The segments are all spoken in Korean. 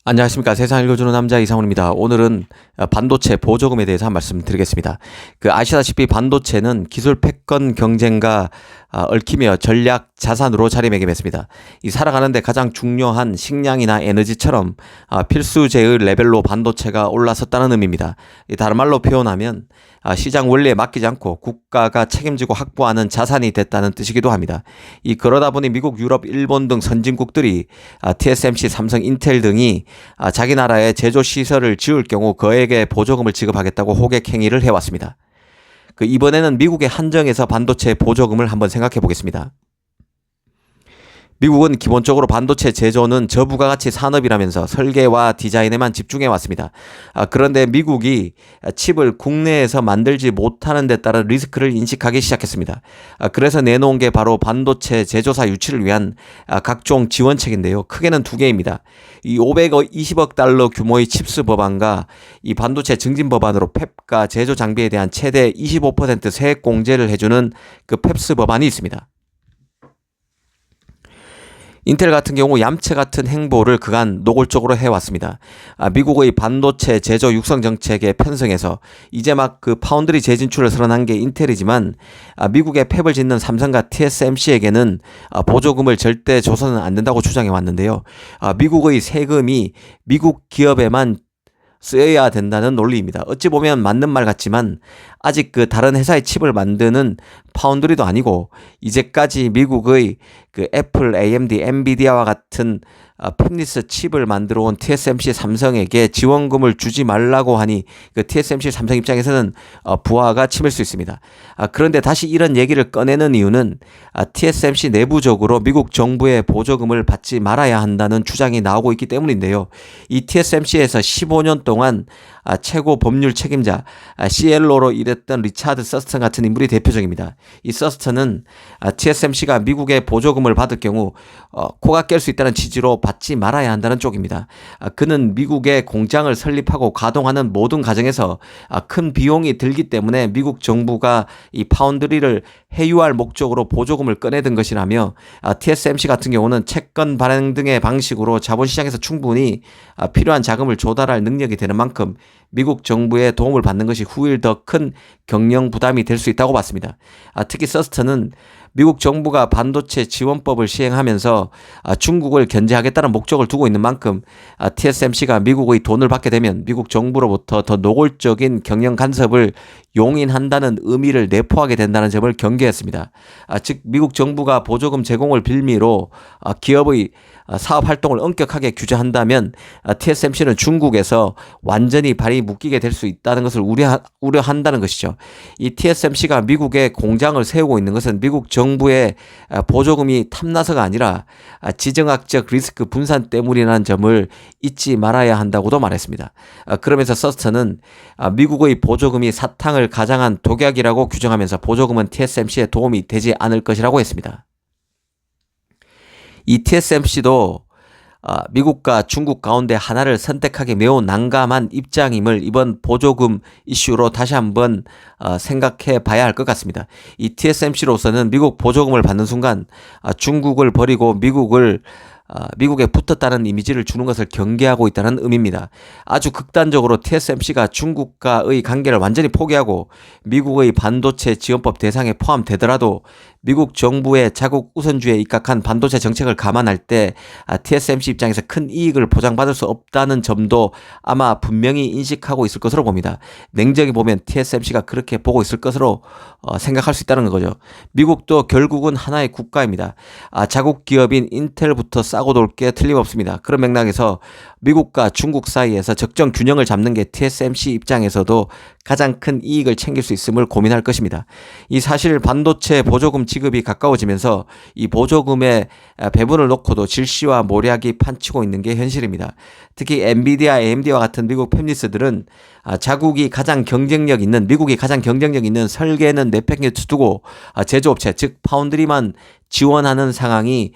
안녕하십니까. 세상 읽어주는 남자 이상훈입니다. 오늘은 반도체 보조금에 대해서 한 말씀 드리겠습니다. 아시다시피 반도체는 기술 패권 경쟁과 얽히며 전략 자산으로 자리매김했습니다. 이 살아가는데 가장 중요한 식량이나 에너지처럼 필수제의 레벨로 반도체가 올라섰다는 의미입니다. 다른 말로 표현하면 시장 원리에 맡기지 않고 국가가 책임지고 확보하는 자산이 됐다는 뜻이기도 합니다. 그러다 보니 미국, 유럽, 일본 등 선진국들이 TSMC, 삼성, 인텔 등이 자기 나라에 제조 시설을 지을 경우 그에게 보조금을 지급하겠다고 호객 행위를 해왔습니다. 이번에는 미국의 한정에서 반도체 보조금을 한번 생각해 보겠습니다. 미국은 기본적으로 반도체 제조는 저부가가치 산업이라면서 설계와 디자인에만 집중해 왔습니다. 그런데 미국이 칩을 국내에서 만들지 못하는 데 따른 리스크를 인식하기 시작했습니다. 그래서 내놓은 게 바로 반도체 제조사 유치를 위한 각종 지원책인데요. 크게는 두 개입니다. 이 520억 달러 규모의 칩스 법안과 이 반도체 증진 법안으로 팹과 제조 장비에 대한 최대 25% 세액 공제를 해주는 팹스 법안이 있습니다. 인텔 같은 경우 얌체 같은 행보를 그간 노골적으로 해왔습니다. 미국의 반도체 제조 육성 정책에 편성해서 이제 막 파운드리 재진출을 선언한 게 인텔이지만 미국의 팹을 짓는 삼성과 TSMC에게는 보조금을 절대 줘서는 안 된다고 주장해 왔는데요. 미국의 세금이 미국 기업에만 쓰여야 된다는 논리입니다. 어찌 보면 맞는 말 같지만 아직 다른 회사의 칩을 만드는 파운드리도 아니고 이제까지 미국의 애플, AMD, 엔비디아와 같은 팹리스 칩을 만들어 온 TSMC, 삼성에게 지원금을 주지 말라고 하니 TSMC, 삼성 입장에서는 부하가 치밀 수 있습니다. 그런데 다시 이런 얘기를 꺼내는 이유는 TSMC 내부적으로 미국 정부의 보조금을 받지 말아야 한다는 주장이 나오고 있기 때문인데요. 이 TSMC에서 15년 동안 최고 법률 책임자 CLO로 일했던 리차드 서스턴 같은 인물이 대표적입니다. 이 서스턴은 TSMC가 미국의 보조금을 받을 경우 코가 깰 수 있다는 취지로 받지 말아야 한다는 쪽입니다. 그는 미국에 공장을 설립하고 가동하는 모든 과정에서 큰 비용이 들기 때문에 미국 정부가 이 파운드리를 해유할 목적으로 보조금을 꺼내든 것이라며 TSMC 같은 경우는 채권 발행 등의 방식으로 자본시장에서 충분히 필요한 자금을 조달할 능력이 되는 만큼 미국 정부의 도움을 받는 것이 후일 더 큰 경영 부담이 될 수 있다고 봤습니다. 특히 서스턴은 미국 정부가 반도체 지원법을 시행하면서 중국을 견제하겠다는 목적을 두고 있는 만큼 TSMC가 미국의 돈을 받게 되면 미국 정부로부터 더 노골적인 경영 간섭을 용인한다는 의미를 내포하게 된다는 점을 경계했습니다. 즉 미국 정부가 보조금 제공을 빌미로 기업의 사업 활동을 엄격하게 규제한다면 TSMC는 중국에서 완전히 발이 묶이게 될 수 있다는 것을 우려한다는 것이죠. 이 TSMC가 미국에 공장을 세우고 있는 것은 미국 정부의 보조금이 탐나서가 아니라 지정학적 리스크 분산 때문이라는 점을 잊지 말아야 한다고도 말했습니다. 그러면서 서스턴은 미국의 보조금이 사탕을 가장한 독약이라고 규정하면서 보조금은 TSMC에 도움이 되지 않을 것이라고 했습니다. 이 TSMC도 미국과 중국 가운데 하나를 선택하기 매우 난감한 입장임을 이번 보조금 이슈로 다시 한번 생각해 봐야 할 것 같습니다. 이 TSMC로서는 미국 보조금을 받는 순간 중국을 버리고 미국에 붙었다는 이미지를 주는 것을 경계하고 있다는 의미입니다. 아주 극단적으로 TSMC가 중국과의 관계를 완전히 포기하고 미국의 반도체 지원법 대상에 포함되더라도 미국 정부의 자국 우선주의에 입각한 반도체 정책을 감안할 때 TSMC 입장에서 큰 이익을 보장받을 수 없다는 점도 아마 분명히 인식하고 있을 것으로 봅니다. 냉정히 보면 TSMC가 그렇게 보고 있을 것으로 생각할 수 있다는 거죠. 미국도 결국은 하나의 국가입니다. 자국 기업인 인텔부터 싸고 돌 게 틀림없습니다. 그런 맥락에서 미국과 중국 사이에서 적정 균형을 잡는 게 TSMC 입장에서도 가장 큰 이익을 챙길 수 있음을 고민할 것입니다. 이 사실 반도체 보조금 지급이 가까워지면서 이 보조금의 배분을 놓고도 질시와 모략이 판치고 있는 게 현실입니다. 특히 엔비디아, AMD와 같은 미국 팹리스들은 미국이 가장 경쟁력 있는 설계는 내팽개쳐두고 제조업체 즉 파운드리만 지원하는 상황이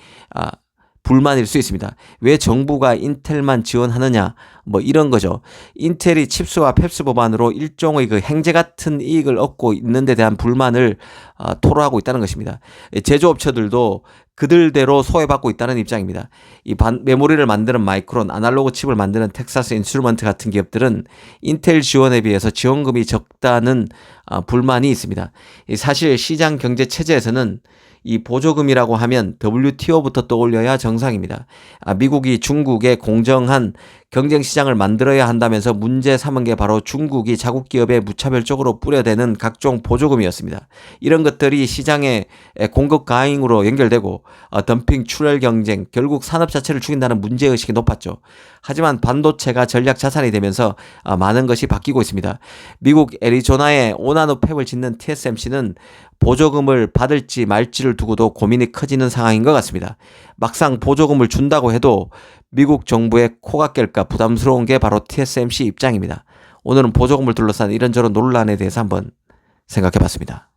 불만일 수 있습니다. 왜 정부가 인텔만 지원하느냐 이런 거죠. 인텔이 칩스와 팹스 법안으로 일종의 행제 같은 이익을 얻고 있는 데 대한 불만을 토로하고 있다는 것입니다. 제조업체들도 그들대로 소외받고 있다는 입장입니다. 이 메모리를 만드는 마이크론, 아날로그 칩을 만드는 텍사스 인스트루먼트 같은 기업들은 인텔 지원에 비해서 지원금이 적다는 불만이 있습니다. 사실 시장 경제 체제에서는 이 보조금이라고 하면 WTO부터 떠올려야 정상입니다. 미국이 중국에 공정한 경쟁 시장을 만들어야 한다면서 문제 삼은 게 바로 중국이 자국 기업에 무차별적으로 뿌려대는 각종 보조금이었습니다. 이런 것들이 시장의 공급 과잉으로 연결되고 덤핑, 출혈 경쟁, 결국 산업 자체를 죽인다는 문제의식이 높았죠. 하지만 반도체가 전략 자산이 되면서 많은 것이 바뀌고 있습니다. 미국 애리조나에 오나노 팹을 짓는 TSMC는 보조금을 받을지 말지를 두고도 고민이 커지는 상황인 것 같습니다. 막상 보조금을 준다고 해도 미국 정부의 코가 깰까 부담스러운 게 바로 TSMC 입장입니다. 오늘은 보조금을 둘러싼 이런저런 논란에 대해서 한번 생각해 봤습니다.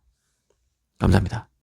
감사합니다.